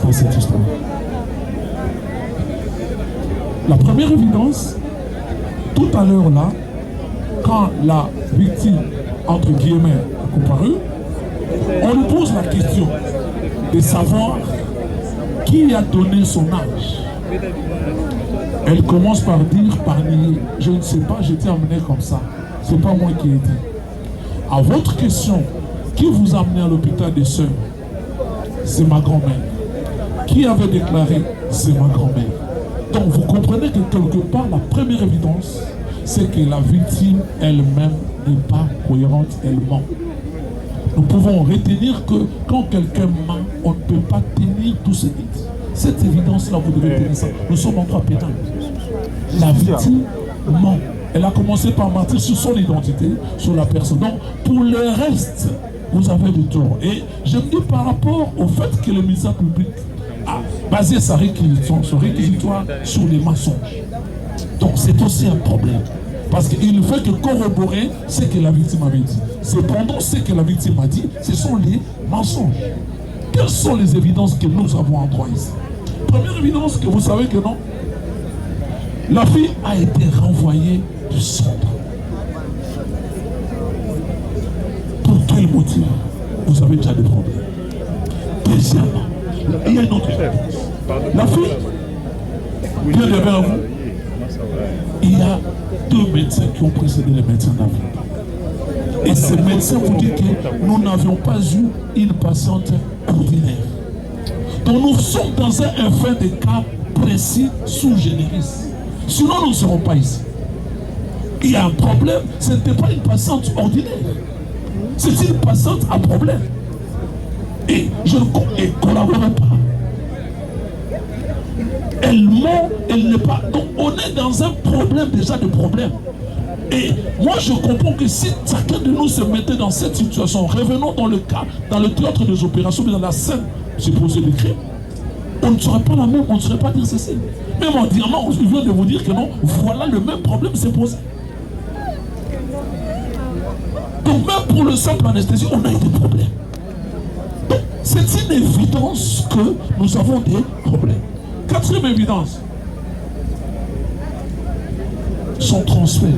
dans cette histoire. La première évidence, tout à l'heure là, quand la victime, entre guillemets, a comparu, on lui pose la question de savoir qui a donné son âge. Elle commence par dire, par nier, je ne sais pas, j'étais amené comme ça. C'est pas moi qui ai dit. À votre question, qui vous a amené à l'hôpital des sœurs? C'est ma grand-mère. Qui avait déclaré? C'est ma grand-mère. Donc vous comprenez que quelque part, la première évidence, c'est que la victime elle-même n'est pas cohérente, elle ment. Nous pouvons retenir que quand quelqu'un ment, on ne peut pas tenir tout ce dit. Cette évidence-là, vous devez tenir ça. Nous sommes en droit pénal. La victime ment. Elle a commencé par mentir sur son identité, sur la personne. Donc, pour le reste, vous avez du tort. Et je me dis par rapport au fait que le ministère public a basé son réquisitoire sur les mensonges. Donc, c'est aussi un problème. Parce qu'il ne fait que corroborer ce que la victime avait dit. Cependant, ce que la victime a dit, ce sont les mensonges. Quelles sont les évidences que nous avons en droit ici? Première évidence, que vous savez que non, la fille a été renvoyée du centre. Pour quel motif? Vous avez déjà des problèmes. Deuxièmement, il y a une autre réponse. La fille vient devant vous. Il y a deux médecins qui ont précédé les médecins d'Afrique. Et ces médecins vous disent que nous n'avions pas eu une patiente ordinaire. Donc nous sommes dans un fin de cas précis sous généris. Sinon nous ne serons pas ici. Il y a un problème, ce n'était pas une patiente ordinaire. C'est une patiente à problème. Et je ne collaborerai pas. Elle ment, elle n'est pas. Donc on est dans un problème déjà de problème. Et moi je comprends que si chacun de nous se mettait dans cette situation, revenons dans le cas, dans le théâtre des opérations, dans la scène supposée du crime, on ne serait pas la même, on ne serait pas dire ceci. Même en disant non, je viens de vous dire que non, voilà le même problème s'est posé. Donc même pour le simple anesthésie, on a eu des problèmes. Donc c'est une évidence que nous avons des problèmes. Quatrième évidence, son transfert.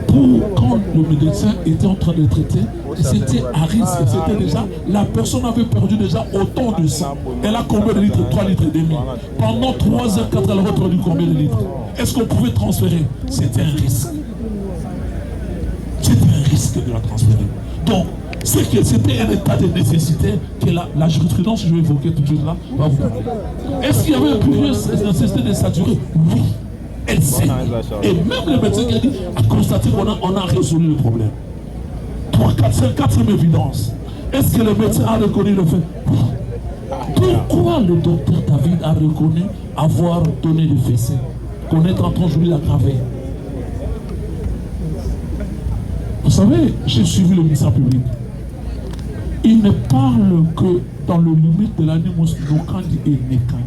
Pour quand le médecin était en train de traiter, c'était à risque, c'était déjà, la personne avait perdu déjà autant de sang. Elle a combien de litres? 3 litres et demi. Pendant 3 heures, 4 heures, elle avait perdu combien de litres? Est-ce qu'on pouvait transférer? C'était un risque. C'était un risque de la transférer. Donc, c'est que c'était un état de nécessité que la jurisprudence, je vais évoquer tout de suite là, va vous parler. Est-ce qu'il y avait une nécessité de saturer? Oui. Elle sait. Et même le médecin qui a dit, a constaté qu'on a résolu le problème. 3, 4, 5, 4e évidence. Est-ce que le médecin a reconnu le fait? Oui. Pourquoi le docteur David a reconnu avoir donné le fessé? Connaître en train de jouer la gravée. Vous savez, j'ai suivi le ministère public. Il ne parle que dans le limite de l'animus nokandi et nekandi.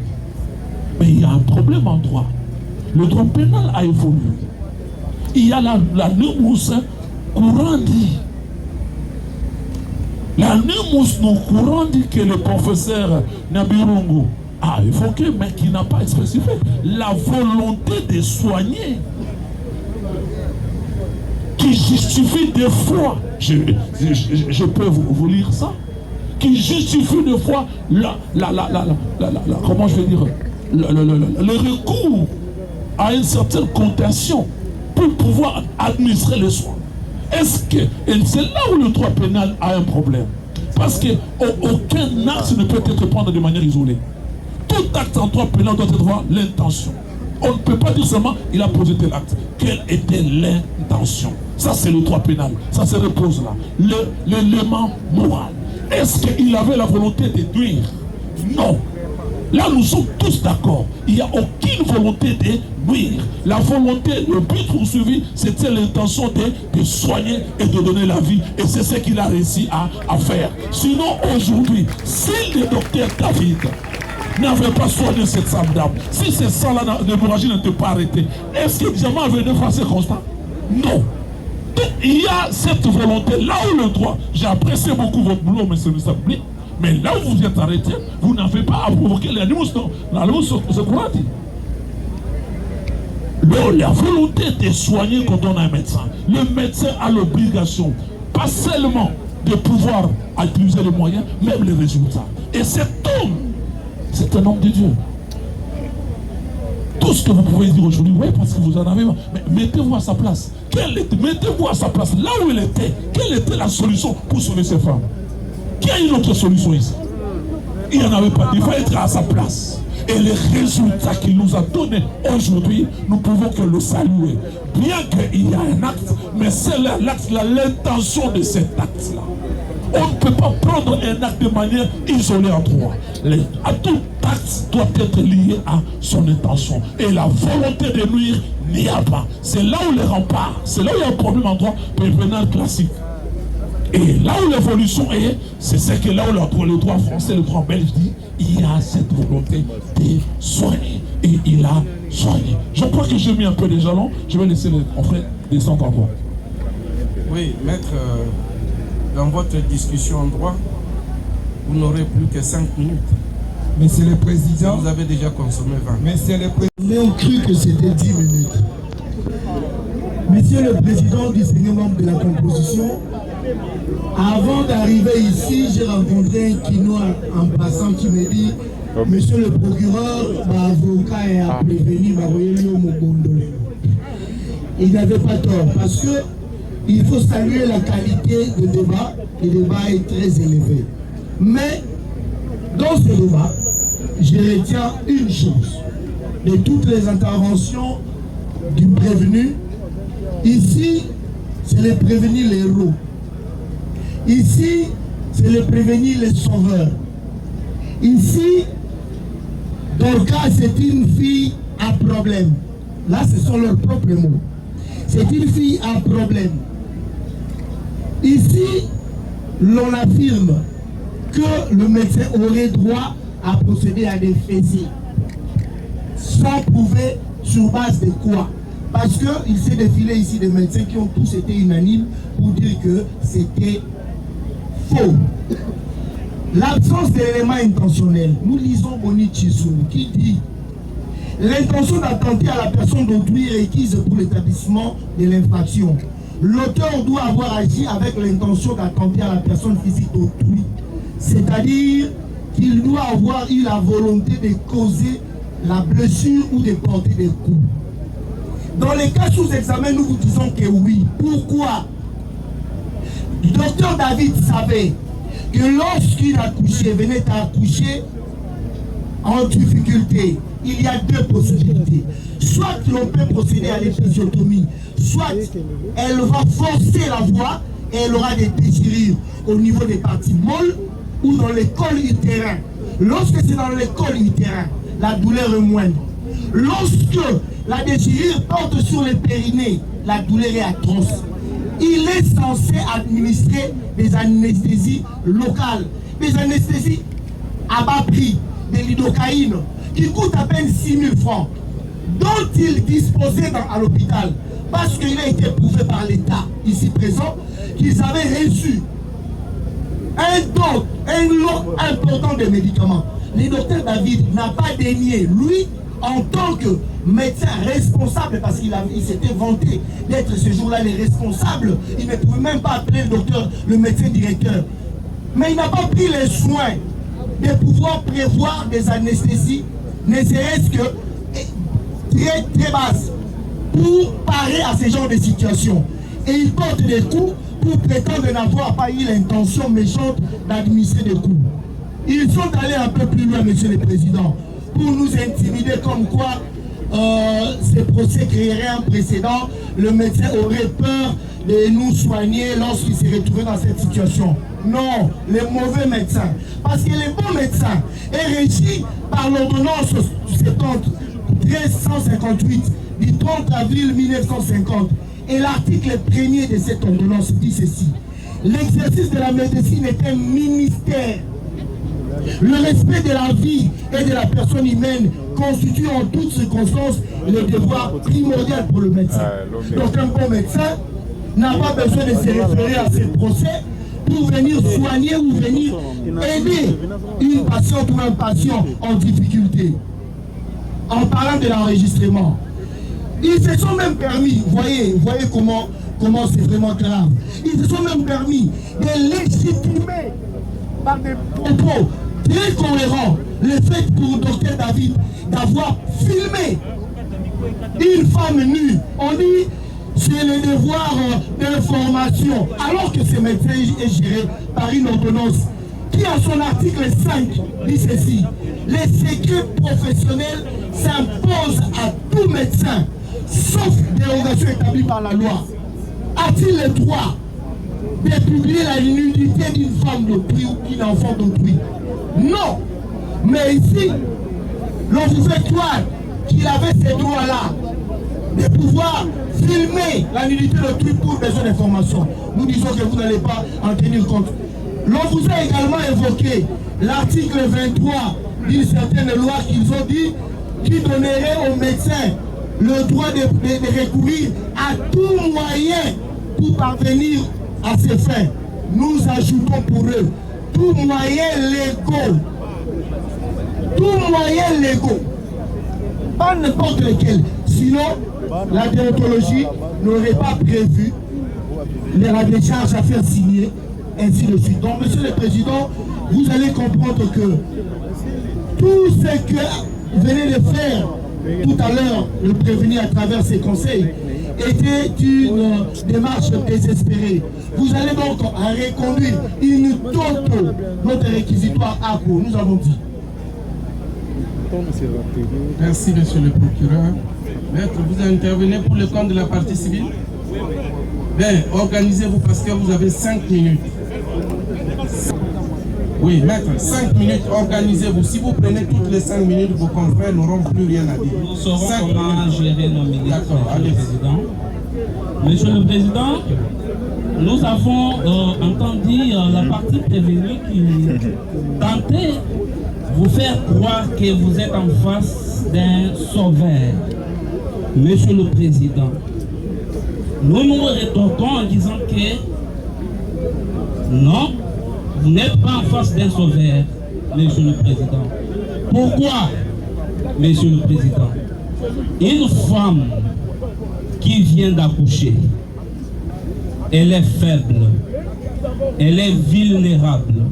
Mais il y a un problème en droit. Le droit pénal a évolué. Il y a la numus courandi. La numus non courandi que le professeur Nabirungu a évoqué, mais qui n'a pas spécifié. La volonté de soigner qui justifie des fois, je peux vous lire ça, qui justifie des fois comment je vais dire, le recours à une certaine contention pour pouvoir administrer les soins. Est-ce que, et c'est là où le droit pénal a un problème, parce qu'aucun acte ne peut être pris de manière isolée. Tout acte en droit pénal doit avoir l'intention. On ne peut pas dire seulement il a posé tel acte. Quelle était l'intention? Ça c'est le droit pénal. Ça se repose là. L'élément moral. Est-ce qu'il avait la volonté de nuire? Non. Là nous sommes tous d'accord. Il n'y a aucune volonté de nuire. La volonté, le but poursuivi, c'était l'intention de soigner et de donner la vie. Et c'est ce qu'il a réussi à faire. Sinon aujourd'hui, si le docteur David n'avait pas soigné cette femme-dame, si ce sang-là d'hémorragie n'était pas arrêté, est-ce que Diamant avait de façon constante? Non. Donc, il y a cette volonté, là où le droit, j'ai apprécié beaucoup votre boulot, monsieur le public, mais là où vous êtes arrêté, vous n'avez pas à provoquer les animaux, la volonté de soigner quand on a un médecin. Le médecin a l'obligation, pas seulement de pouvoir utiliser les moyens, même les résultats. Et cet homme, c'est un homme de Dieu. Tout ce que vous pouvez dire aujourd'hui, oui, parce que vous en avez, mais mettez-vous à sa place. Mettez-vous à sa place, là où il était. Quelle était la solution pour sauver ces femmes? Qui a une autre solution ici? Il n'y en avait pas. Il faut être à sa place. Et les résultats qu'il nous a donnés aujourd'hui, nous pouvons que le saluer. Bien qu'il y a un acte, mais c'est l'acte, l'intention de cet acte-là. On ne peut pas prendre un acte de manière isolée en droit. Tout acte doit être lié à son intention. Et la volonté de nuire n'y a pas. C'est là où les remparts, c'est là où il y a un problème en droit pénal classique. Et là où l'évolution est, c'est ce que là où le droit français, le droit belge dit, il y a cette volonté de soigner. Et il a soigné. Je crois que j'ai mis un peu les jalons. Je vais laisser les confrères descendre en droit. Oui, maître, dans votre discussion en droit, vous n'aurez plus que 5 minutes. Monsieur le Président, vous avez déjà consommé 20. Monsieur le Président, on cru que c'était 10 minutes. Monsieur le Président du Seigneur membre de la composition, avant d'arriver ici, j'ai rencontré un Quinois en passant qui me dit Monsieur le procureur, avocat est à prévenir, il n'avait pas tort parce que il faut saluer la qualité du débat. Le débat est très élevé. Mais dans ce débat, je retiens une chose. De toutes les interventions du prévenu, ici, c'est le prévenir les héros. Ici, c'est le prévenir les sauveurs. Ici, Dorcas, c'est une fille à problème. Là, ce sont leurs propres mots. C'est une fille à problème. Ici, l'on affirme que le médecin aurait droit à procéder à des fessiers. Sans prouver sur base de quoi? Parce qu'il s'est défilé ici des médecins qui ont tous été unanimes pour dire que c'était faux. L'absence d'éléments intentionnels. Nous lisons Boni Chisou qui dit l'intention d'attenter à la personne d'autrui requise pour l'établissement de l'infraction. L'auteur doit avoir agi avec l'intention d'attenter à la personne physique d'autrui. C'est-à-dire qu'il doit avoir eu la volonté de causer la blessure ou de porter des coups. Dans les cas sous examen, nous vous disons que oui. Pourquoi? Le docteur David savait que lorsqu'il accouchait, venait à accoucher en difficulté, il y a deux possibilités. Soit l'on peut procéder à l'épisiotomie, soit elle va forcer la voie et elle aura des déchirures au niveau des parties molles ou dans le col utérin. Lorsque c'est dans le col utérin, la douleur est moindre. Lorsque la déchirure porte sur le périnée, la douleur est atroce. Il est censé administrer des anesthésies locales, des anesthésies à bas prix, des lidocaïnes, qui coûtent à peine 6 000 francs, dont il disposait à l'hôpital, parce qu'il a été prouvé par l'État, ici présent, qu'ils avaient reçu un lot important de médicaments. Le docteur David n'a pas dénié, lui, en tant que médecin responsable, parce qu'il s'était vanté d'être ce jour-là les responsables, il ne pouvait même pas appeler le docteur, le médecin directeur. Mais il n'a pas pris les soins de pouvoir prévoir des anesthésies, ne serait-ce que très très basses, pour parer à ce genre de situation. Et il porte des coups pour prétendre n'avoir pas eu l'intention méchante d'administrer des coups. Ils sont allés un peu plus loin, Monsieur le Président, pour nous intimider comme quoi ces procès créeraient un précédent. Le médecin aurait peur de nous soigner lorsqu'il s'est retrouvé dans cette situation. Non, les mauvais médecins. Parce que les bons médecins est régi par l'ordonnance 1358 du 30 avril 1950. Et l'article 1er de cette ordonnance dit ceci. L'exercice de la médecine est un ministère. Le respect de la vie et de la personne humaine constitue en toutes circonstances le devoir primordial pour le médecin. Donc un bon médecin n'a pas besoin de se référer à ce procès pour venir soigner ou venir aider une patiente ou un patient en difficulté. En parlant de l'enregistrement, ils se sont même permis, voyez comment c'est vraiment grave, ils se sont même permis de légitimer par des propos très cohérents le fait pour Dr David d'avoir filmé une femme nue. On dit c'est le devoir d'information, alors que ce médecin est géré par une ordonnance qui, à son article 5, dit ceci: les secrets professionnels s'imposent à tout médecin, sauf dérogation établie par la loi. A-t-il le droit de publier la nudité d'une femme d'autrui ou d'un enfant d'autrui? Non. Mais ici, l'on vous fait croire qu'il avait ces droits-là de pouvoir filmer la nudité d'autrui pour besoin d'information. Nous disons que vous n'allez pas en tenir compte. L'on vous a également évoqué l'article 23 d'une certaine loi qu'ils ont dit qui donnerait aux médecins le droit de recourir à tout moyen pour parvenir à ces fins. Nous ajoutons pour eux tout moyen légaux. Tout moyen légaux. Pas n'importe lequel. Sinon, la déontologie n'aurait pas prévu la décharge à faire signer, ainsi de suite. Donc, Monsieur le Président, vous allez comprendre que tout ce que venez de faire tout à l'heure, le prévenir à travers ses conseils, était une démarche désespérée. Vous allez donc reconduire une toto, notre réquisitoire ACO, nous avons dit. Merci, Monsieur le procureur. Maître, vous intervenez pour le compte de la partie civile? Bien, organisez-vous parce que vous avez 5 minutes. Oui, maître, 5 minutes, organisez-vous. Si vous prenez toutes les 5 minutes, vos confrères n'auront plus rien à dire. Nous saurons comment gérer nos milices, Monsieur le Président. Monsieur le Président, nous avons entendu la partie prévenue qui tentait vous faire croire que vous êtes en face d'un sauveur. Monsieur le Président, nous nous rétorquons en disant que non, vous n'êtes pas en face d'un sauveur, Monsieur le Président. Pourquoi, Monsieur le Président? Une femme qui vient d'accoucher, elle est faible, elle est vulnérable.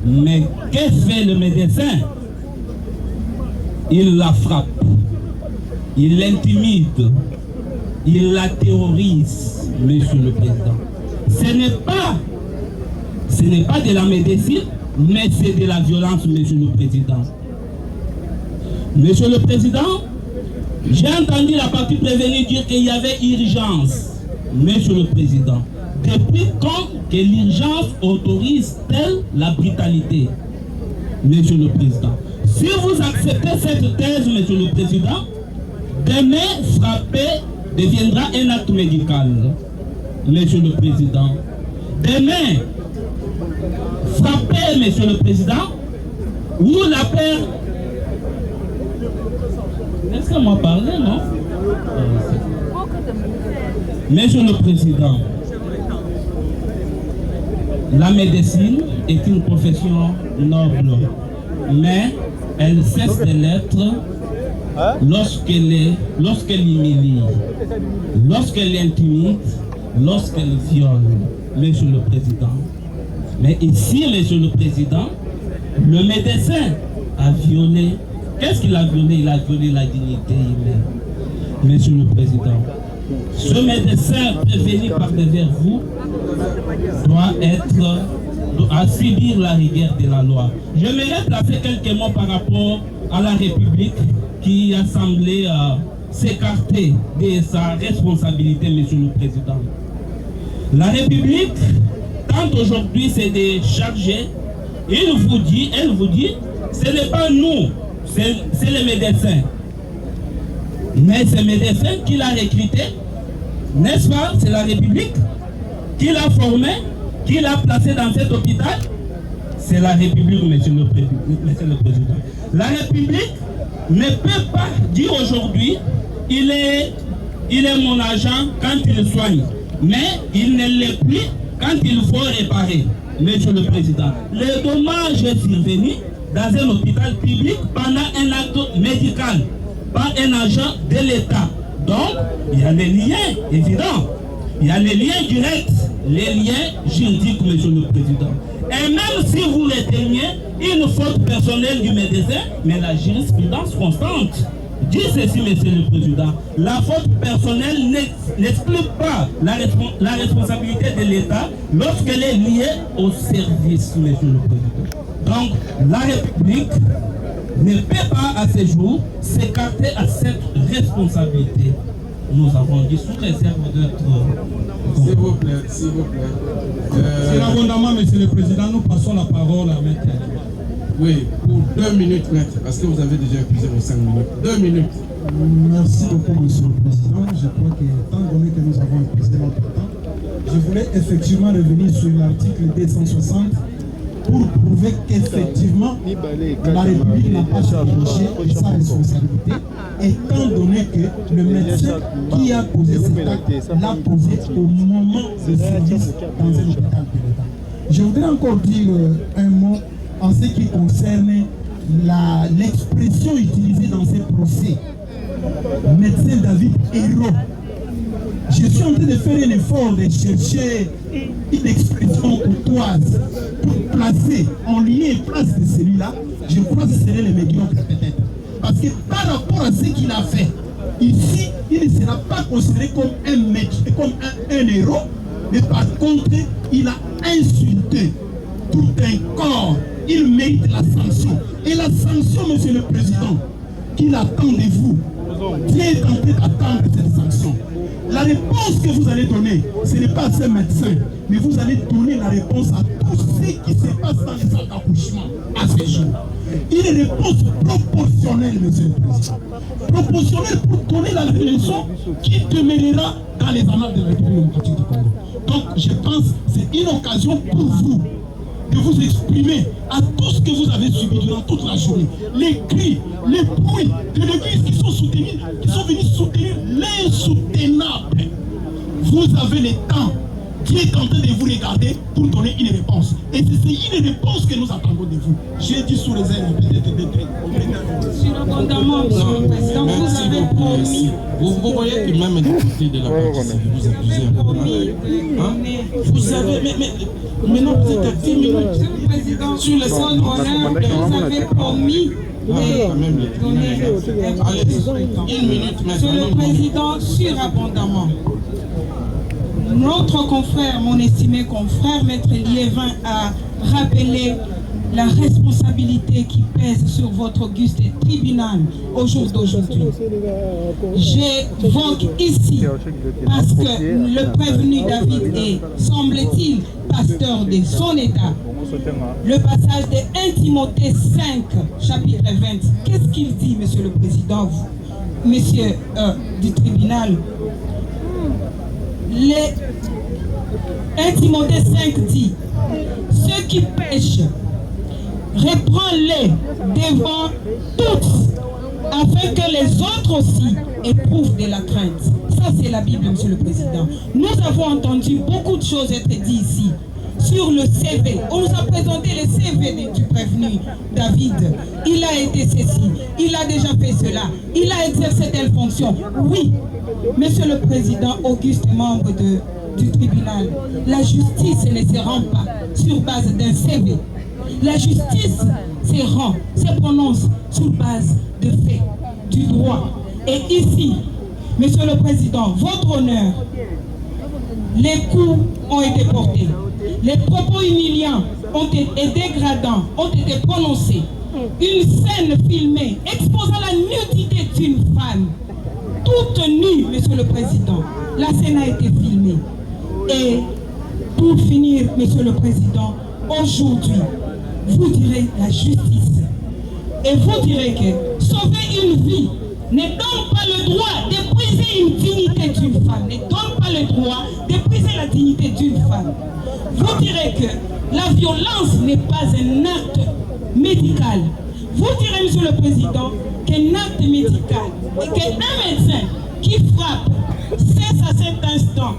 Mais que fait le médecin? Il la frappe, il l'intimide, il la terrorise, Monsieur le Président. Ce n'est pas de la médecine, mais c'est de la violence, Monsieur le Président. Monsieur le Président, j'ai entendu la partie prévenue dire qu'il y avait urgence. Monsieur le Président, depuis quand que l'urgence autorise-t-elle la brutalité? Monsieur le Président, si vous acceptez cette thèse, Monsieur le Président, demain, frapper deviendra un acte médical. Monsieur le Président, demain, frapper, Monsieur le Président, ou la paire. Laissez-moi parler, non? Monsieur le Président, la médecine est une profession noble, mais elle cesse de l'être lorsqu'elle humilie, lorsqu'elle intimide, lorsqu'elle viole, Monsieur le Président. Mais ici, Monsieur le Président, le médecin a violé. Qu'est-ce qu'il a violé? Il a violé la dignité humaine. Monsieur le Président, ce médecin prévenu par devers vous doit subir la rigueur de la loi. J'aimerais placer quelques mots par rapport à la République qui a semblé s'écarter de sa responsabilité, Monsieur le Président. La République tente aujourd'hui c'est de charger. Elle vous dit, ce n'est pas nous, c'est les médecins. Mais ces médecins qui l'a recruté, n'est-ce pas? C'est la République qui l'a formé, qui l'a placé dans cet hôpital. C'est la République, Monsieur le Président. La République ne peut pas dire aujourd'hui, il est mon agent quand il soigne. mais il ne l'est plus quand il faut réparer. Monsieur le Président, le dommage est survenu dans un hôpital public pendant un acte médical par un agent de l'État. Donc, il y a des liens évidents. Il y a les liens directs, les liens juridiques, Monsieur le Président. Et même si vous reteniez une faute personnelle du médecin, mais la jurisprudence constante dit ceci, Monsieur le Président, la faute personnelle n'exclut pas la responsabilité de l'État lorsqu'elle est liée au service, Monsieur le Président. Donc, la République ne peut pas à ce jour s'écarter à cette responsabilité. Nous avons dit sous réserve d'être... S'il vous plaît, s'il vous plaît. C'est l'abondamment, Monsieur le Président, nous passons la parole à Maître. Oui, pour 2 minutes, Maître, parce que vous avez déjà épuisé vos 5 minutes. 2 minutes. Merci beaucoup, Monsieur le Président. Je crois que, étant donné que nous avons épuisé notre temps, je voulais effectivement revenir sur l'article 260 pour prouver qu'effectivement, la République n'a pas changé sa responsabilité, étant donné que le médecin qui a posé cet acte l'a posé au moment de service dans un hôpital de l'État. Je voudrais encore dire un mot en ce qui concerne l'expression utilisée dans ces procès. Médecin David Hérault. Je suis en train de faire un effort de chercher une expression courtoise pour placer en lien et place de celui-là. Je crois que ce serait le médiocre peut-être. Parce que par rapport à ce qu'il a fait, ici, il ne sera pas considéré comme un médecin, comme un héros, mais par contre, il a insulté tout un corps. Il mérite la sanction. Et la sanction, Monsieur le Président, qu'il attend de vous, Dieu est en train d'attendre cette sanction. La réponse que vous allez donner, ce n'est pas à ces médecins, mais vous allez donner la réponse à tout ce qui se passe dans les salles d'accouchement à ce jour. Une réponse proportionnelle, Monsieur le Président. Proportionnelle pour donner la leçon qui demeurera dans les annales de la République démocratique du Congo. Donc, je pense que c'est une occasion pour vous de vous exprimer à tout ce que vous avez subi durant toute la journée. Les cris, les bruits de l'église qui sont venus soutenir l'insoutenable. Vous avez le temps. Dieu est en train de vous regarder pour donner une réponse. Et c'est une réponse que nous attendons de vous. J'ai dit sous réserve Sur l'abondamment, Monsieur le Président, vous avez promis. Vous voyez que même du côté de la partie civile, vous accusez un peu. Hein? Vous avez... Mais maintenant, vous êtes à 10 minutes. Monsieur le Président, sur le son honneur, vous avez promis de donner une minute. Monsieur le Président, sur abondamment. Notre confrère, mon estimé confrère, Maître Liévin, a rappelé la responsabilité qui pèse sur votre auguste tribunal au jour d'aujourd'hui. J'évoque ici, parce que le prévenu David est, semble-t-il, pasteur de son État, le passage de 1 Timothée 5, chapitre 20. Qu'est-ce qu'il dit, Monsieur le Président, Monsieur du tribunal? 1 Timothée 5 dit, ceux qui pêchent, reprends-les devant tous, afin que les autres aussi éprouvent de la crainte. Ça, c'est la Bible, Monsieur le Président. Nous avons entendu beaucoup de choses être dites ici sur le CV. On nous a présenté le CV du prévenu David. Il a été ceci, il a déjà fait cela, il a exercé telle fonction. Oui, Monsieur le Président, auguste membre du tribunal, la justice ne se rend pas sur base d'un CV. La justice se prononce sur base de faits, du droit. Et ici, Monsieur le Président, votre honneur, les coups ont été portés. Les propos humiliants et dégradants ont été prononcés. Une scène filmée exposant la nudité d'une femme, toute nue, Monsieur le Président. La scène a été filmée. Et pour finir, Monsieur le Président, aujourd'hui, vous direz la justice. Et vous direz que sauver une vie ne donne pas le droit de briser une dignité d'une femme. Ne donne pas le droit de briser la dignité d'une femme. Vous direz que la violence n'est pas un acte médical. Vous direz, Monsieur le Président, qu'un acte médical et qu'un médecin qui frappe cesse à cet instant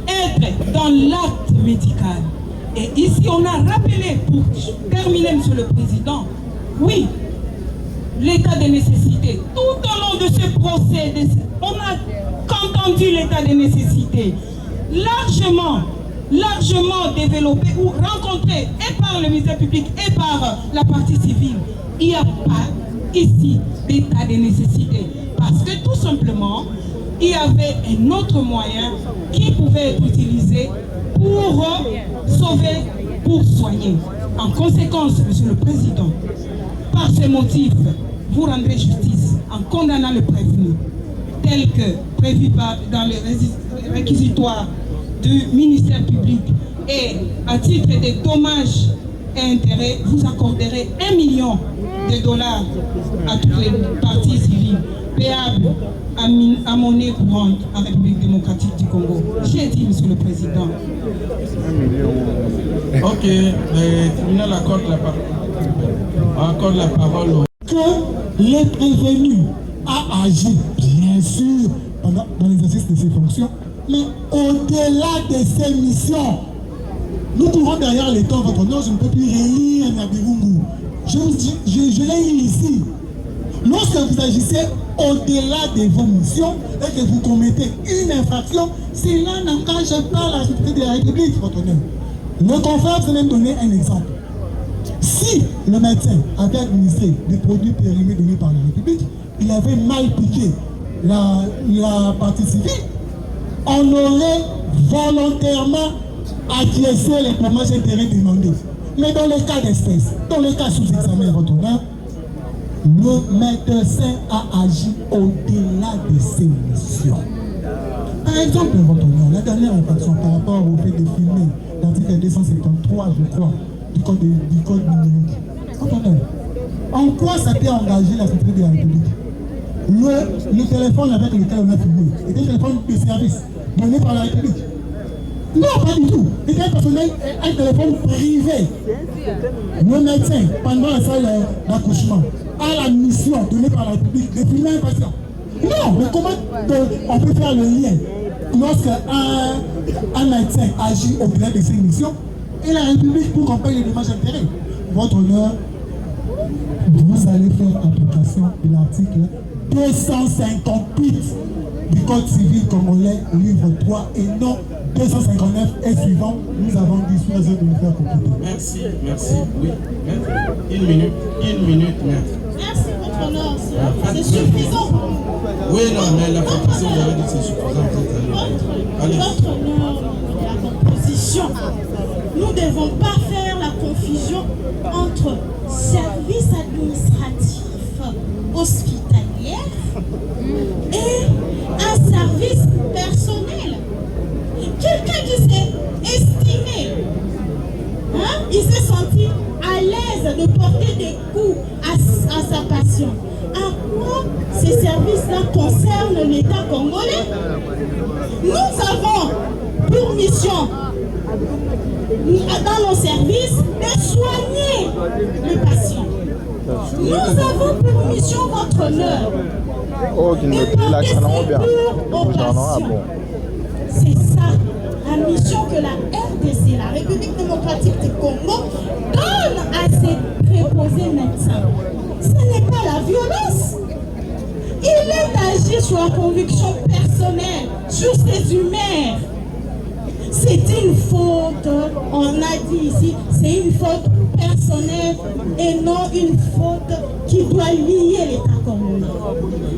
être dans l'acte médical. Et ici, on a rappelé, pour terminer, Monsieur le Président, oui, l'état de nécessité. Tout au long de ce procès, on a entendu l'état de nécessité, largement développé ou rencontré et par le ministère public et par la partie civile. Il n'y a pas ici d'état de nécessité. Parce que tout simplement, il y avait un autre moyen qui pouvait être utilisé pour sauver, pour soigner. En conséquence, Monsieur le Président, par ce motif, vous rendrez justice en condamnant le prévenu, tel que prévu dans les réquisitoires du ministère public, et à titre de dommages et intérêts, vous accorderez $1 million à toutes les parties civiles payables à monnaie courante en République démocratique du Congo. J'ai dit, Monsieur le Président. Ok, le tribunal accorde la parole que les prévenus a agi, bien sûr, dans l'exercice de ses fonctions, mais au-delà de ses missions. Nous courons derrière les temps, votre nom, je ne peux plus relire Nyabirungu. Je l'ai lu ici. Lorsque vous agissez au-delà de vos missions et que vous commettez une infraction, cela n'engage pas la sécurité de la République, votre honneur. Le confrère vous a même donné un exemple. Si le médecin avait administré des produits périmés donnés par la République, il avait mal piqué la partie civile, on aurait volontairement acquiescé les dommages intérêts demandés. Mais dans le cas d'espèce, dans le cas sous examen, votre honneur, le médecin a agi au-delà de ses missions. Par exemple, votre honneur, la dernière infraction par rapport au fait de filmer l'article 273, je crois, du code numérique. Votre honneur, en quoi ça peut engager la sécurité de la République? Le téléphone avec lequel on a filmé était un téléphone de service donné par la République. Non, pas du tout. C'était un téléphone privé. Le médecin, pendant la salle d'accouchement, a la mission donnée par la République de filmer un patient. Non, mais comment on peut faire le lien lorsque un médecin agit au-delà de ses missions et la République pour qu'on paye les dommages intérêts? Votre honneur, vous allez faire application de l'article 258 du Code civil congolais, livre 3, et non 259 et suivant. Nous avons dit sous réserve de nous faire compléter. Merci. Oui, maître. Une minute, maître. Merci, votre honneur. C'est suffisant. Oui, non, mais la compétition, vous avez dit c'est suffisant. Votre honneur, la composition. Nous ne devons pas faire la confusion entre service administratif hospitalier et un service personnel. Quelqu'un qui s'est estimé, il s'est senti à l'aise de porter des coups à sa passion. À quoi ces services-là concernent l'État congolais? Nous avons pour mission, dans nos services, de soigner le patient. Nous avons pour mission, votre honneur, de porter secours aux patients. C'est ça la mission que la RDC, la République démocratique du Congo, donne à ses préposés médecins. Ce n'est pas la violence. Il est agi sur la conviction personnelle, sur ses humeurs. C'est une faute, on a dit ici, c'est une faute personnelle et non une faute qui doit lier l'État congolais.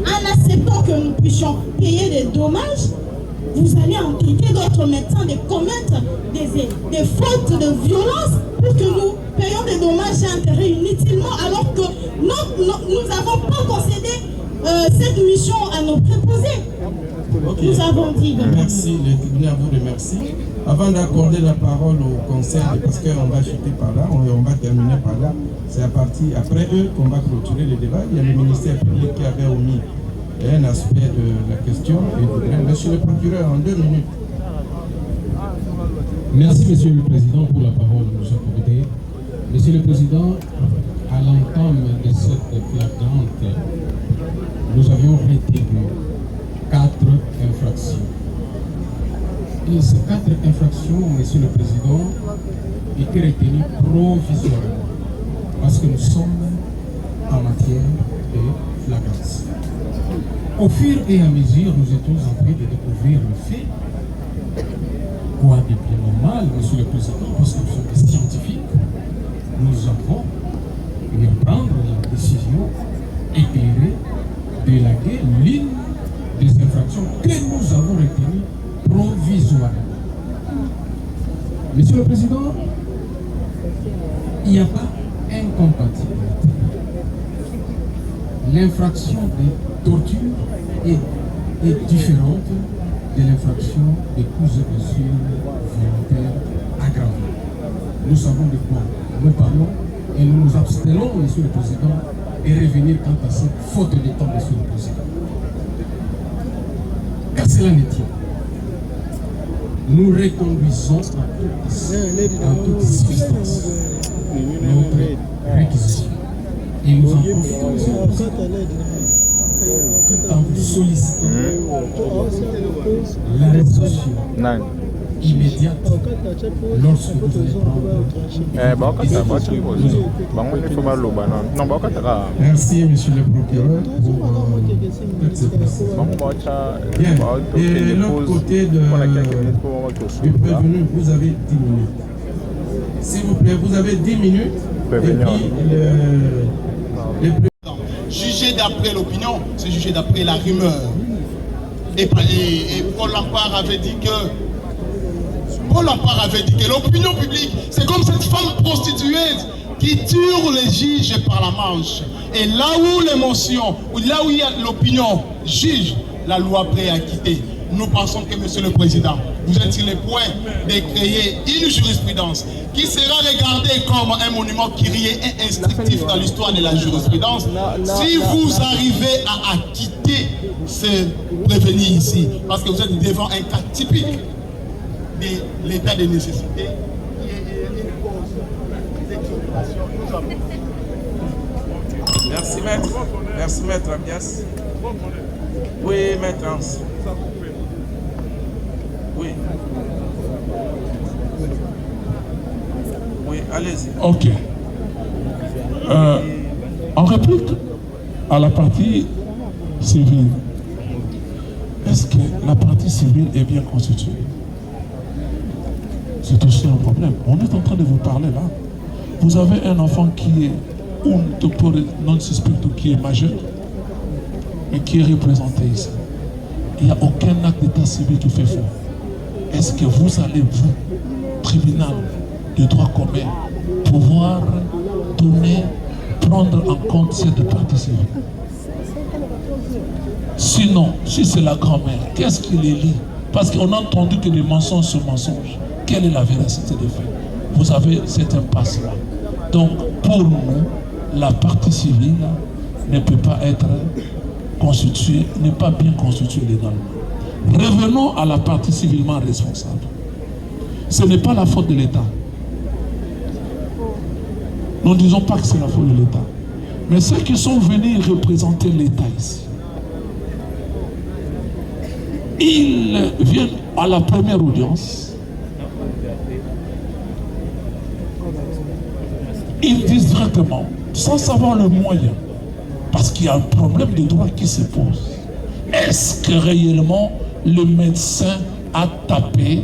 En acceptant que nous puissions payer des dommages, vous allez impliquer d'autres médecins de commettre des fautes de violence pour que nous payions des dommages et intérêts inutilement alors que nous n'avons pas concédé cette mission à nos préposés. Okay. Nous avons dit. Merci, le tribunal vous remercie. Avant d'accorder la parole au conseil, parce qu'on va chuter par là, on va terminer par là, c'est à partir après eux qu'on va clôturer le débat. Il y a le ministère public qui avait omis un aspect de la question. Monsieur le procureur, en 2 minutes. Merci, Monsieur le Président, pour la parole, Monsieur le Comité. Monsieur le Président, à l'entame de cette flagrante, nous avions retenu 4 infractions. Et ces 4 infractions, Monsieur le Président, étaient retenues provisoirement parce que nous sommes en matière de flagrance. Au fur et à mesure, nous étions en train de découvrir le fait. Quoi de plus normal, Monsieur le Président, parce que nous sommes des scientifiques, nous avons eu à prendre la décision éclairée d'élaguer l'une des infractions que nous avons retenues provisoirement. Monsieur le Président, il n'y a pas incompatibilité. L'infraction de torture est différente de l'infraction des coups et blessures volontaires aggravées. Nous savons de quoi nous parlons et nous nous abstenons, Monsieur le Président, et revenir quant à cette faute de temps, Monsieur le Président. Car cela n'est pas. Nous reconduisons en toute substance notre réquisition. Et nous en profitons, Monsieur le Président, tout en vous sollicitant l'arrestation immédiate lorsque vous allez prendre. Merci, Monsieur le procureur, pour toutes ces précisions. Bien. Et l'autre côté du prévenu, vous avez 10 minutes. S'il vous plaît, vous avez 10 minutes. Et puis, juger d'après l'opinion, c'est juger d'après la rumeur. Et Paul Lampard avait dit que l'opinion publique, c'est comme cette femme prostituée qui tire les juges par la manche. Et là où l'émotion, ou là où il y a l'opinion juge, la loi prête à quitter. Nous pensons que, Monsieur le Président, vous êtes sur le point de créer une jurisprudence qui sera regardée comme un monument kyrié et instructif dans l'histoire de la jurisprudence. Si vous arrivez à quitter ce prévenu ici, parce que vous êtes devant un cas typique de l'état de nécessité, merci, maître. Merci, maître Abias. Oui, maître Hans. Oui. Oui, allez-y. Ok. En réplique à la partie civile, est-ce que la partie civile est bien constituée? C'est aussi un problème. On est en train de vous parler là. Vous avez un enfant qui est non suspect ou qui est majeur, mais qui est représenté ici. Il n'y a aucun acte d'état civil qui fait faux. Est-ce que vous allez, vous, tribunal de droit commun, pouvoir prendre en compte cette partie civile? Sinon, si c'est la grand-mère, qu'est-ce qui les lie? Parce qu'on a entendu que des mensonges sont mensonges. Quelle est la véracité des faits? Vous avez cette impasse-là. Donc, pour nous, la partie civile ne peut pas être constituée, n'est pas bien constituée légalement. Revenons à la partie civilement responsable. Ce n'est pas la faute de l'État. Nous ne disons pas que c'est la faute de l'État. Mais ceux qui sont venus représenter l'État ici, ils viennent à la première audience. Ils disent directement, sans savoir le moyen, parce qu'il y a un problème de droit qui se pose. Est-ce que réellement le médecin a tapé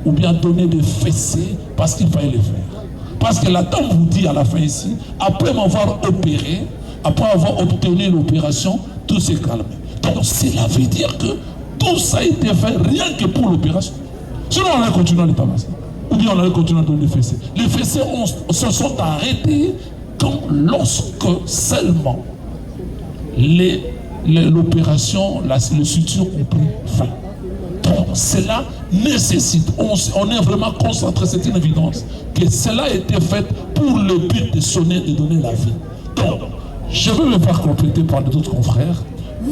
ou bien donné des fessées parce qu'il fallait le faire? Parce que la dame vous dit à la fin ici, après m'avoir opéré, après avoir obtenu l'opération, tout s'est calmé. Donc cela veut dire que tout ça a été fait rien que pour l'opération. Sinon on allait continuer à l'état massif. Ou bien on allait continuer à donner les fessées. Les fessées se sont arrêtés lorsque seulement l'opération, le suture ont pris fin. Donc cela nécessite, on est vraiment concentré, c'est une évidence, que cela a été fait pour le but de sonner, de donner la vie. Donc, je vais me faire compléter par d'autres confrères,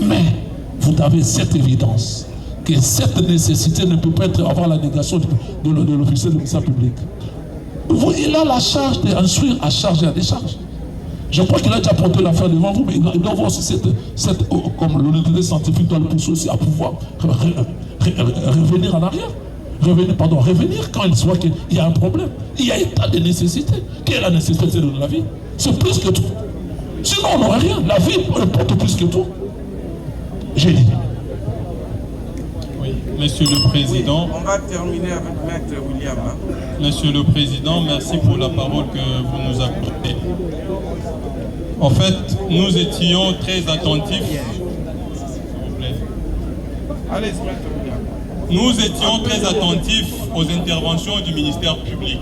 mais vous avez cette évidence, que cette nécessité ne peut pas avoir la négation de l'officier de ministère public. Il a la charge d'instruire à charge et à décharge. Je crois qu'il a déjà porté l'affaire devant vous, mais il doit avoir aussi comme l'unité scientifique doit le pousser aussi à pouvoir revenir en arrière. Revenir quand il soit qu'il y a un problème. Il y a état de nécessité. Quelle est la nécessité de la vie? C'est plus que tout. Sinon, on n'aurait rien. La vie importe plus que tout. J'ai dit. Oui, Monsieur le Président. On va terminer avec Maître William. Monsieur le Président, merci pour la parole que vous nous accordez. En fait, nous étions très attentifs. S'il vous plaît. Allez, Maître William. Nous étions très attentifs aux interventions du ministère public.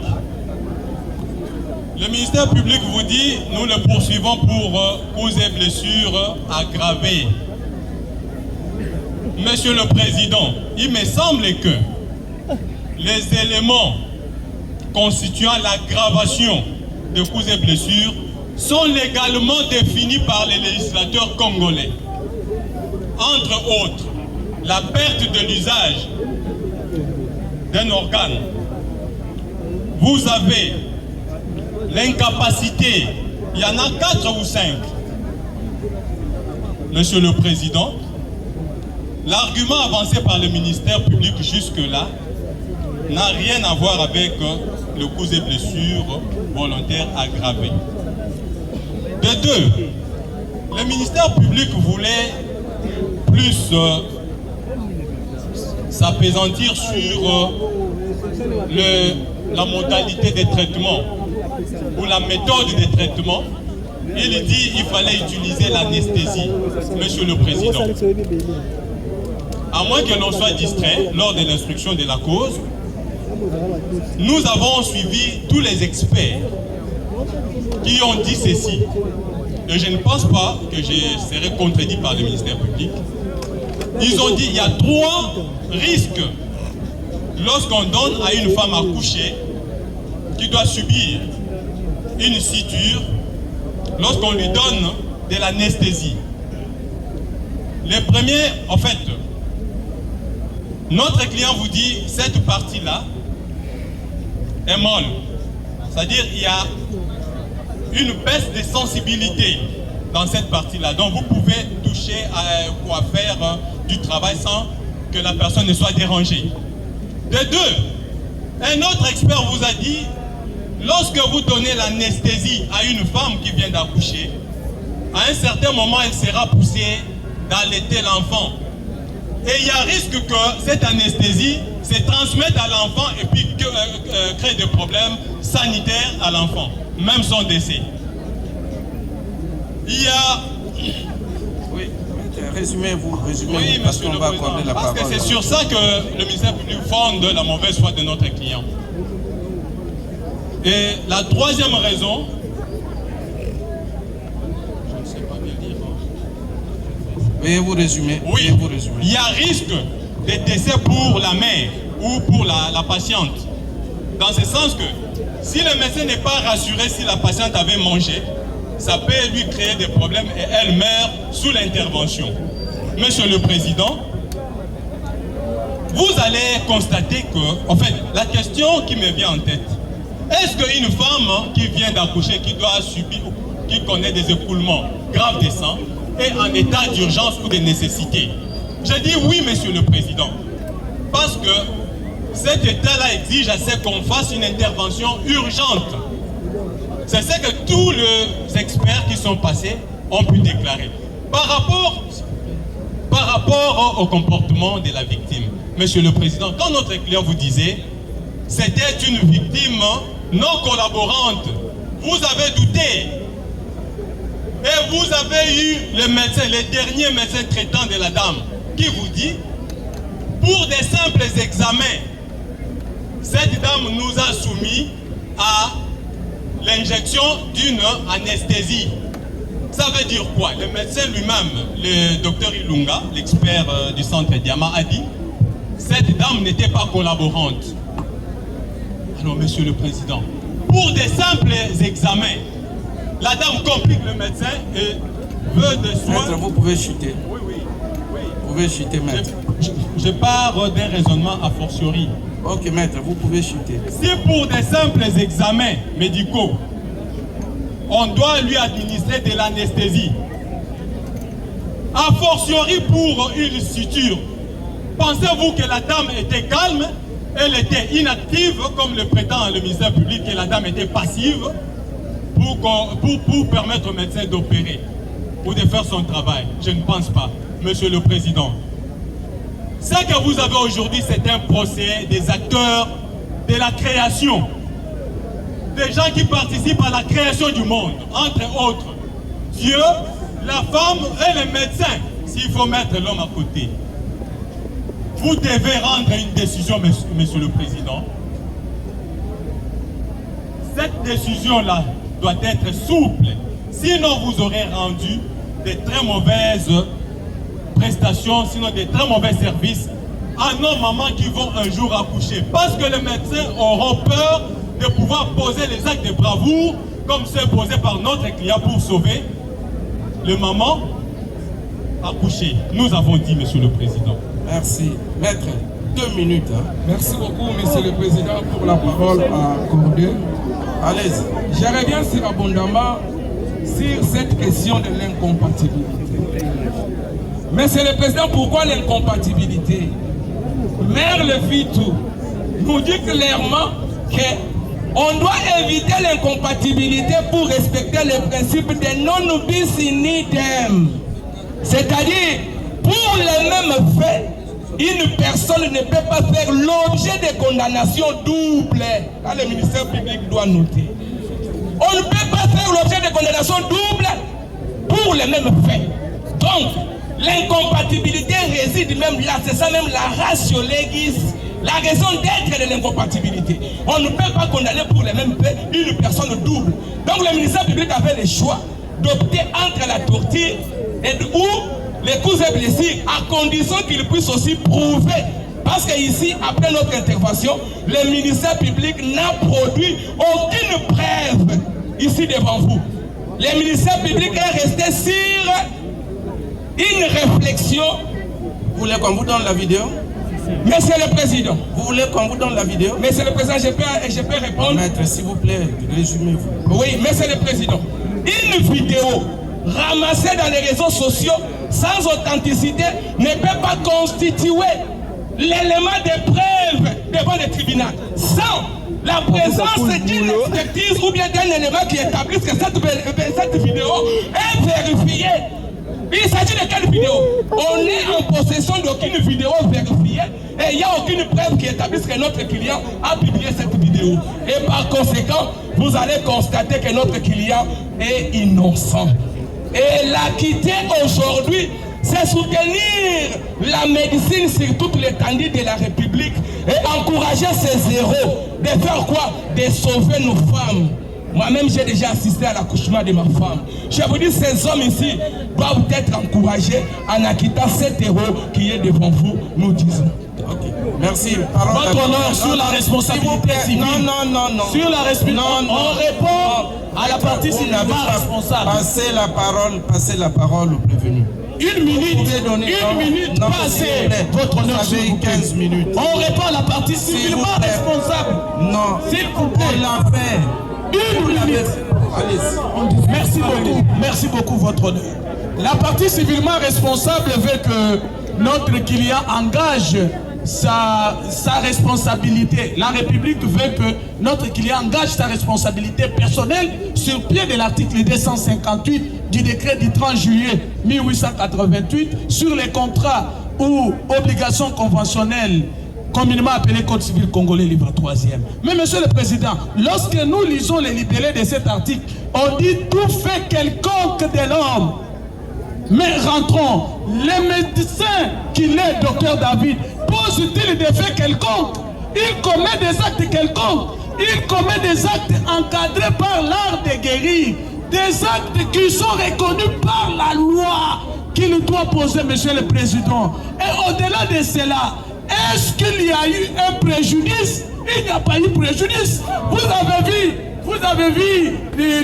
Le ministère public vous dit, nous le poursuivons pour causes et blessures aggravées. Monsieur le Président, il me semble que les éléments constituant l'aggravation de causes et blessures sont légalement définis par les législateurs congolais. Entre autres, la perte de l'usage d'un organe. Vous avez l'incapacité, il y en a 4 ou 5. Monsieur le Président, l'argument avancé par le ministère public jusque-là n'a rien à voir avec le cause et blessures volontaires aggravées. De deux, le ministère public voulait plus s'apaisantir sur la modalité des traitements ou la méthode des traitements. Il dit qu'il fallait utiliser l'anesthésie, Monsieur le Président. À moins que l'on soit distrait lors de l'instruction de la cause, nous avons suivi tous les experts qui ont dit ceci. Et je ne pense pas que je serai contredit par le ministère public. Ils ont dit qu'il y a 3 risques lorsqu'on donne à une femme accouchée qui doit subir une suture lorsqu'on lui donne de l'anesthésie. Le premier, en fait, notre client vous dit cette partie-là est molle. C'est-à-dire qu'il y a une baisse de sensibilité dans cette partie-là. Donc vous pouvez toucher à faire du travail sans que la personne ne soit dérangée. De deux, un autre expert vous a dit, lorsque vous donnez l'anesthésie à une femme qui vient d'accoucher, à un certain moment, elle sera poussée d'allaiter l'enfant. Et il y a risque que cette anesthésie se transmette à l'enfant et puis crée des problèmes sanitaires à l'enfant, même son décès. Il y a... Oui, résumez-vous, oui, parce qu'on va accorder la parole. Parce que c'est sur ça que le ministère public fonde la mauvaise foi de notre client. Et la troisième raison, je ne sais pas bien dire. Veuillez vous résumer. Oui, il y a risque de décès pour la mère ou pour la patiente. Dans ce sens que si le médecin n'est pas rassuré si la patiente avait mangé, ça peut lui créer des problèmes et elle meurt sous l'intervention. Monsieur le Président, vous allez constater que, en fait, la question qui me vient en tête, est-ce qu'une femme qui vient d'accoucher, qui doit subir, qui connaît des écoulements graves de sang, est en état d'urgence ou de nécessité? Je dis oui, Monsieur le Président, parce que cet état-là exige à ce qu'on fasse une intervention urgente. C'est ce que tous les experts qui sont passés ont pu déclarer. Par rapport au comportement de la victime, Monsieur le Président, quand notre client vous disait c'était une victime non collaborante, vous avez douté. Et vous avez eu le médecin, le dernier médecin traitant de la dame, qui vous dit, pour des simples examens, cette dame nous a soumis à l'injection d'une anesthésie. Ça veut dire quoi? Le médecin lui-même, le docteur Ilunga, l'expert du centre Diama, a dit cette dame n'était pas collaborante. Alors, Monsieur le Président, pour des simples examens, la dame complique le médecin et veut des soins. Maître, vous pouvez chuter. Oui, oui. Vous pouvez chuter, maître. Je pars d'un raisonnement a fortiori. Ok, maître, vous pouvez chuter. Si pour des simples examens médicaux, on doit lui administrer de l'anesthésie, a fortiori pour une suture, Pensez-vous que la dame était calme? Elle était inactive, comme le prétend le ministère public, que la dame était passive pour permettre au médecin d'opérer ou de faire son travail? Je ne pense pas, Monsieur le Président. Ce que vous avez aujourd'hui, c'est un procès des acteurs de la création. Des gens qui participent à la création du monde, entre autres. Dieu, la femme et les médecins, s'il faut mettre l'homme à côté. Vous devez rendre une décision, Monsieur le Président. Cette décision-là doit être souple. Sinon, vous aurez rendu de très mauvaises prestations, sinon de très mauvais services à nos mamans qui vont un jour accoucher. Parce que les médecins auront peur de pouvoir poser les actes de bravoure comme ceux posés par notre client pour sauver les mamans accouchées. Nous avons dit, Monsieur le Président. Merci. Maître, 2 minutes. Hein. Merci beaucoup, Monsieur le Président, pour la parole accordée. Allez-y. Je reviens sur abondamment sur cette question de l'incompatibilité. Monsieur le Président, pourquoi l'incompatibilité? Maire Le Fitou nous dit clairement qu'on doit éviter l'incompatibilité pour respecter le principe de non bis in idem. C'est-à-dire, pour les mêmes faits, une personne ne peut pas faire l'objet de condamnation double. Là, le ministère public doit noter. On ne peut pas faire l'objet de condamnation double pour les mêmes faits. Donc, l'incompatibilité réside même là, c'est ça même la ratio legis, la raison d'être de l'incompatibilité. On ne peut pas condamner pour les mêmes faits une personne double. Donc, le ministère public avait le choix d'opter entre la torture ou les coups et blessures, à condition qu'il puisse aussi prouver. Parce que ici, après notre intervention, le ministère public n'a produit aucune preuve ici devant vous. Le ministère public est resté sur une réflexion. Vous voulez qu'on vous donne la vidéo? Monsieur le Président. Vous voulez qu'on vous donne la vidéo? Monsieur le Président, je peux répondre. Maître, s'il vous plaît, résumez-vous. Oui, Monsieur le Président. Une vidéo ramassée dans les réseaux sociaux sans authenticité ne peut pas constituer l'élément de preuve devant le tribunal. Sans la présence d'une expertise ou bien d'un élément qui établisse que cette vidéo est vérifiée. Il s'agit de quelle vidéo? On est en possession d'aucune vidéo vérifiée et il n'y a aucune preuve qui établisse que notre client a publié cette vidéo. Et par conséquent, vous allez constater que notre client est innocent. Et l'acquitter aujourd'hui, c'est soutenir la médecine sur toute l'étendue de la République et encourager ces héros de faire quoi? De sauver nos femmes. Moi-même, j'ai déjà assisté à l'accouchement de ma femme. Je vous dis, ces hommes ici doivent être encouragés en acquittant cet héros qui est devant vous, nous disons. Okay. Merci. Votre honneur sur la responsabilité civile. Non. Sur la responsabilité, on répond à la partie civilement responsable. Passez la parole au prévenu. Une minute passez, votre honneur, vous avez 15 minutes. On répond à la partie civilement responsable. Non, s'il vous plaît. On l'a fait. Une minute. Allez-y. Merci beaucoup, votre honneur. La partie civilement responsable veut que notre client engage sa responsabilité. La République veut que notre client engage sa responsabilité personnelle sur pied de l'article 258 du décret du 30 juillet 1888 sur les contrats ou obligations conventionnelles communément appelé Code civil congolais livre 3e. Mais Monsieur le Président, lorsque nous lisons les libellés de cet article, on dit tout fait quelconque de l'homme. Mais rentrons, les médecins qu'il est, docteur David, pose-t-il des faits quelconques? Il commet des actes quelconques. Il commet des actes encadrés par l'art de guérir. Des actes qui sont reconnus par la loi qu'il doit poser, Monsieur le Président. Et au-delà de cela, est-ce qu'il y a eu un préjudice? Il n'y a pas eu préjudice. Vous avez vu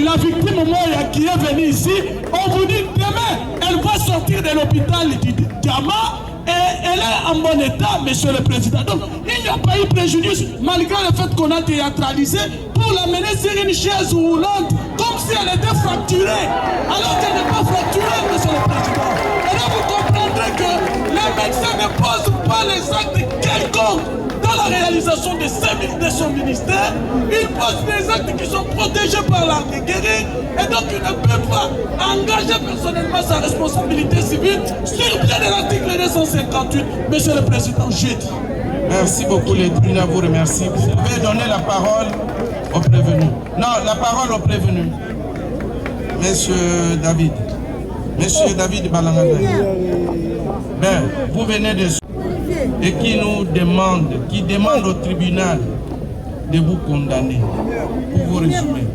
la victime Moya qui est venue ici. On vous dit demain, elle va sortir de l'hôpital du Diamant et elle est en bon état, Monsieur le Président. Donc, il n'y a pas eu préjudice malgré le fait qu'on a théâtralisé pour l'amener sur une chaise roulante comme si elle était fracturée. Alors qu'elle n'est pas fracturée, Monsieur le Président. Et là, vous comprendrez que les Le médecin ne pose pas les actes quelconques dans la réalisation de son ministère. Il pose des actes qui sont protégés par l'arme guérie et donc il ne peut pas engager personnellement sa responsabilité civile sur bien de l'article 258. Monsieur le Président, j'ai dit. Merci beaucoup, les tribunaux vous remercie. Vous pouvez donner la parole au prévenu. Non, la parole au prévenu. Monsieur David. Monsieur David Balanganda. Ben, vous venez de et qui nous demande, qui demande au tribunal de vous condamner. Pour vous résumer.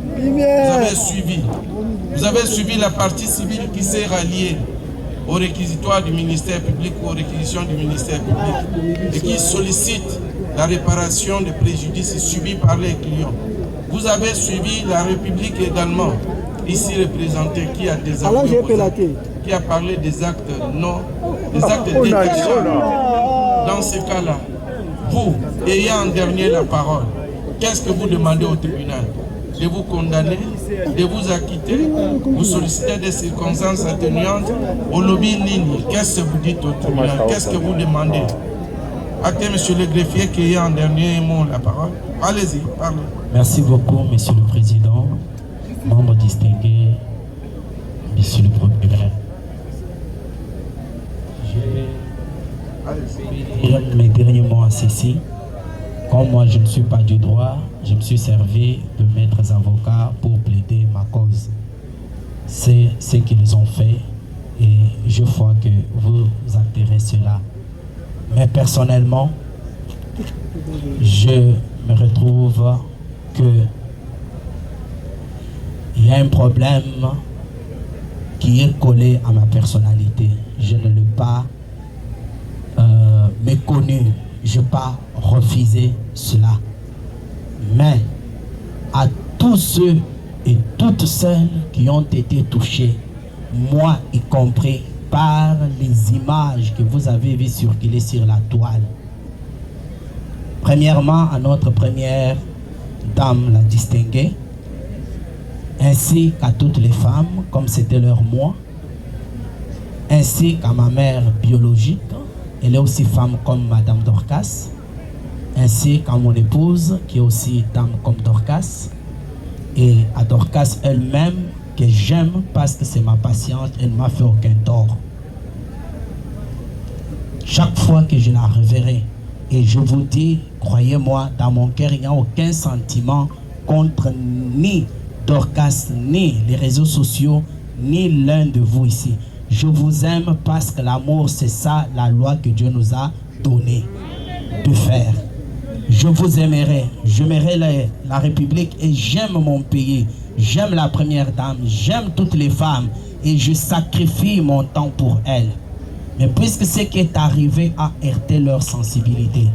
Vous avez suivi la partie civile qui s'est ralliée au réquisitoire du ministère public ou aux réquisitions du ministère public et qui sollicite la réparation des préjudices subis par les clients. Vous avez suivi la République également, ici représentée, qui a des actes, qui a parlé des actes des actes détachants. Dans ce cas-là, vous, ayant en dernier la parole, qu'est-ce que vous demandez au tribunal? De vous condamner, de vous acquitter, vous sollicitez des circonstances atténuantes au lobby ligne. Qu'est-ce que vous dites au tribunal? Qu'est-ce que vous demandez? Actez, monsieur le greffier, qui ayant en dernier mot la parole. Allez-y, parlez. Merci beaucoup, monsieur le Président, membres distingués, monsieur le procureur. Je vais dire mes derniers mots à ceci. Comme moi je ne suis pas du droit, je me suis servi de maîtres avocats pour plaider ma cause. C'est ce qu'ils ont fait et je crois que vous acterez cela. Mais personnellement, je me retrouve que il y a un problème qui est collé à ma personnalité. Je ne l'ai pas méconnu, je n'ai pas refusé cela. Mais à tous ceux et toutes celles qui ont été touchés, moi y compris, par les images que vous avez vues circuler sur la toile. Premièrement, à notre première dame, la distinguée, ainsi qu'à toutes les femmes, comme c'était leur moi, ainsi qu'à ma mère biologique, elle est aussi femme comme Madame Dorcas, ainsi qu'à mon épouse, qui est aussi dame comme Dorcas, et à Dorcas elle-même, que j'aime parce que c'est ma patiente, elle ne m'a fait aucun tort. Chaque fois que je la reverrai, et je vous dis, croyez-moi, dans mon cœur, il n'y a aucun sentiment contre ni Dorcas, ni les réseaux sociaux, ni l'un de vous ici. Je vous aime parce que l'amour, c'est ça, la loi que Dieu nous a donnée de faire. Je vous aimerai, j'aimerai la République et j'aime mon pays. J'aime la première dame, j'aime toutes les femmes et je sacrifie mon temps pour elles. Mais puisque ce qui est arrivé a heurté leur sensibilité,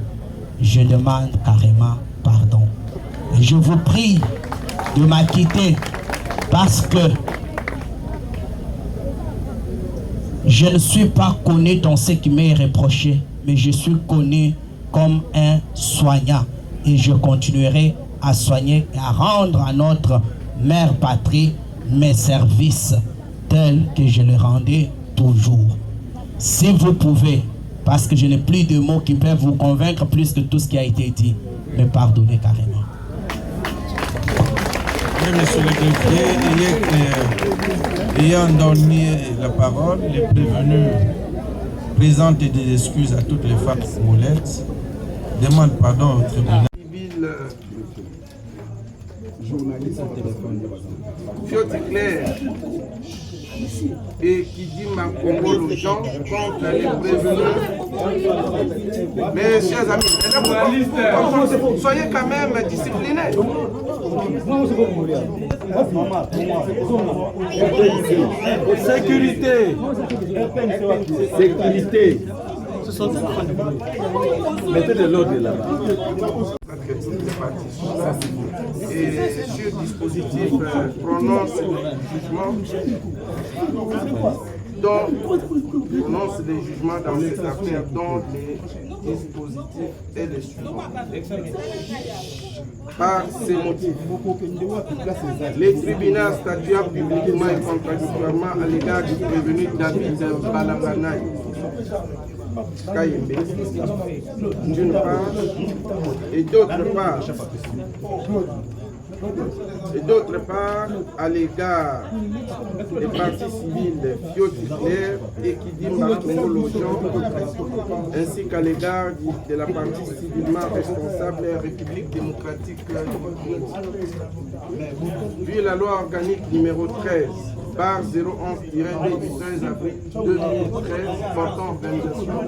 je demande carrément pardon. Et je vous prie de m'acquitter parce que je ne suis pas connu dans ce qui m'est reproché, mais je suis connu comme un soignant. Et je continuerai à soigner et à rendre à notre mère patrie mes services tels que je les rendais toujours. Si vous pouvez, parce que je n'ai plus de mots qui peuvent vous convaincre plus que tout ce qui a été dit, me pardonnez carrément. Oui, monsieur le greffier, ayant donné la parole, les prévenus présentent des excuses à toutes les femmes congolaises, demandent pardon au tribunal. Journaliste au téléphone. Fiot clair et qui dit ma Congo aux gens contre les prévenus. Mais chers amis, soyez quand même disciplinés. Sécurité. Sécurité. Mettez de l'ordre là-bas. Et ce dispositif prononce le jugement dont prononce des jugements dans cette affaire, dont les dispositifs et les suivants. Par ces motifs, les tribunaux statuant publiquement et contradictoirement à l'égard du prévenu David Balanganaï Kayembe, d'une part, et d'autre part, à l'égard des partis civils Fioti Claire et Kidimba Kongolo Jean, ainsi qu'à l'égard de la partie civilement responsable République démocratique du Congo. Vu la loi organique numéro 13, barre 011-D du 13 avril 2013 portant organisation,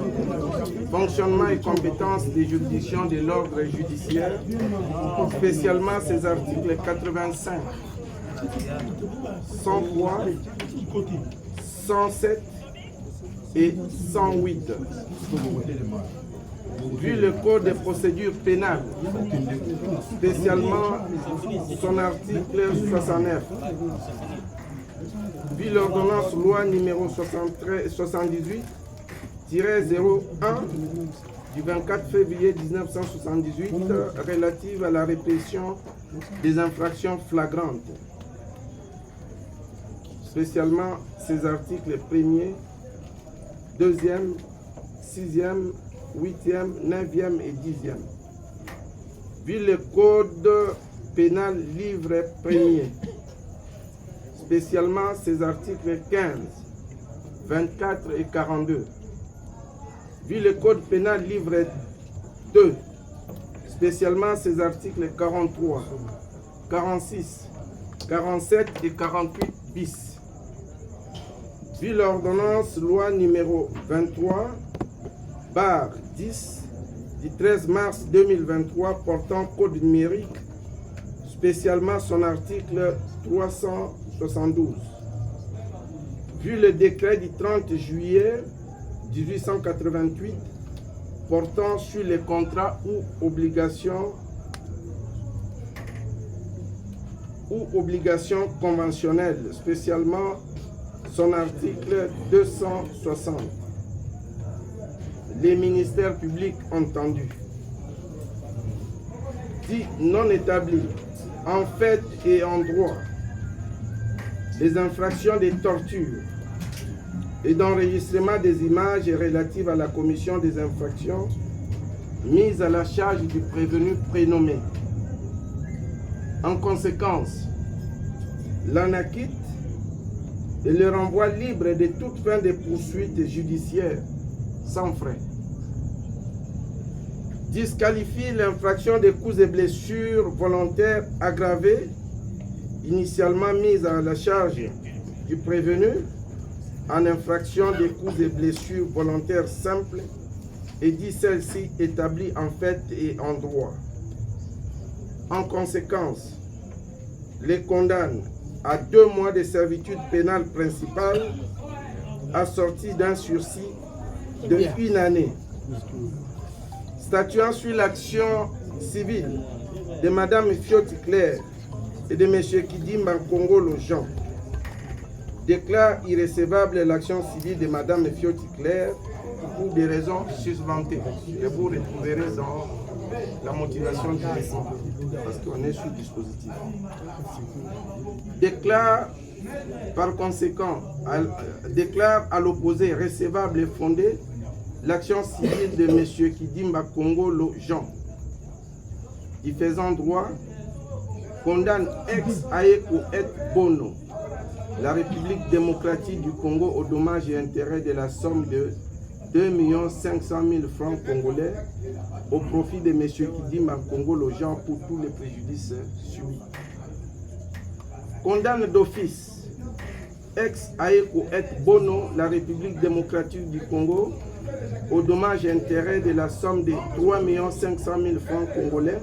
fonctionnement et compétences des juridictions de l'ordre judiciaire, spécialement ses articles 85, 103, 107 et 108. Vu le Code des procédures pénales, spécialement son article 69, vu l'ordonnance loi numéro 78-01 du 24 février 1978 relative à la répression des infractions flagrantes, spécialement ses articles 1er, 2e, 6e, 8e, 9e et 10e. Vu le Code pénal livre 1er, spécialement ses articles 15, 24 et 42. Vu le Code pénal livre 2, spécialement ses articles 43, 46, 47 et 48 bis. Vu l'ordonnance loi numéro 23, barre 10, du 13 mars 2023 portant Code numérique, spécialement son article 372. Vu le décret du 30 juillet 1888 portant sur les contrats ou obligations conventionnelles, spécialement son article 260. Les ministères publics entendus. Dit non établis, en fait et en droit, les infractions des tortures et d'enregistrement des images relatives à la commission des infractions mises à la charge du prévenu prénommé. En conséquence, l'en acquitte et le renvoie libre de toute fin de poursuites judiciaires sans frais. Disqualifie l'infraction des coups et blessures volontaires aggravées initialement mise à la charge du prévenu en infraction des coups et blessures volontaires simples et dit celle-ci établie en fait et en droit. En conséquence, les condamne à 2 mois de servitude pénale principale assortie d'un sursis de 1 année. Statuant sur l'action civile de Mme Fioti Claire et de M. Kidimba Kongolo Jean, déclare irrécevable l'action civile de Mme Fioti Claire pour des raisons suspendées. Et vous retrouverez dans la motivation du récit, parce qu'on est sous dispositif. Déclare par conséquent, déclare à l'opposé recevable et fondée l'action civile de M. Kidimba Kongolo Jean, y faisant droit, condamne ex-Aeko et Bono, la République démocratique du Congo au dommage et intérêt de la somme de 2 500 000 francs congolais au profit de M. Kidimba Kongolo Jean pour tous les préjudices subis. Condamne d'office ex-Aeko et Bono, la République démocratique du Congo au dommage et intérêt de la somme de 3 500 000 francs congolais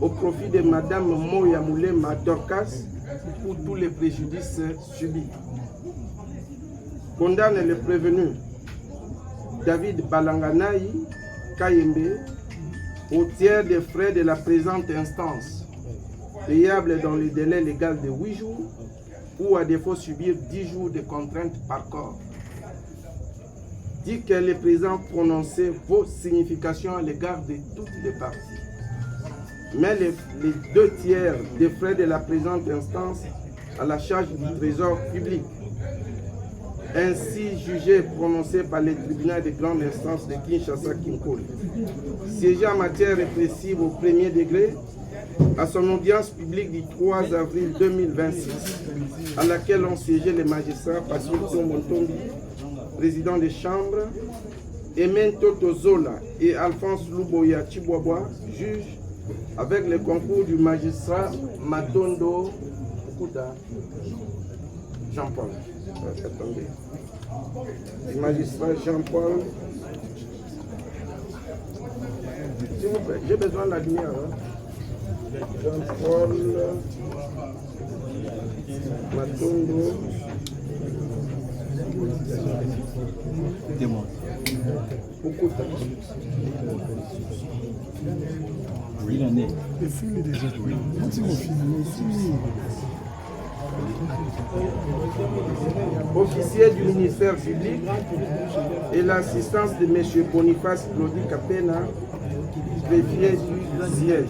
au profit de Mme Moya Moulema Dorcas pour tous les préjudices subis. Condamne le prévenu David Balanganaï Kayembe au tiers des frais de la présente instance, payable dans le délai légal de 8 jours, ou à défaut subir 10 jours de contraintes par corps. Dit que le président prononçait vos significations à l'égard de toutes les parties. Mais les 2 tiers des frais de la présente instance à la charge du trésor public, ainsi jugé prononcé par le tribunal de grande instance de Kinshasa-Kinkole, siégé en matière répressive au premier degré, à son audience publique du 3 avril 2026, à laquelle ont siégé les magistrats Pascal Montombi, président des chambres, Emento Tozola et Alphonse Luboya Chibwabwa, juge, avec le concours du magistrat Matondo Kouda Jean-Paul. Attendez. Du magistrat Jean-Paul. S'il vous plaît, j'ai besoin de la lumière. Hein? Jean-Paul Matondo. Okuta. Oui, il en est. Le film est déjà joué. Quand ils vont filmer ici, officier du ministère public et l'assistance de M. Boniface Claudie Capena, greffier du siège.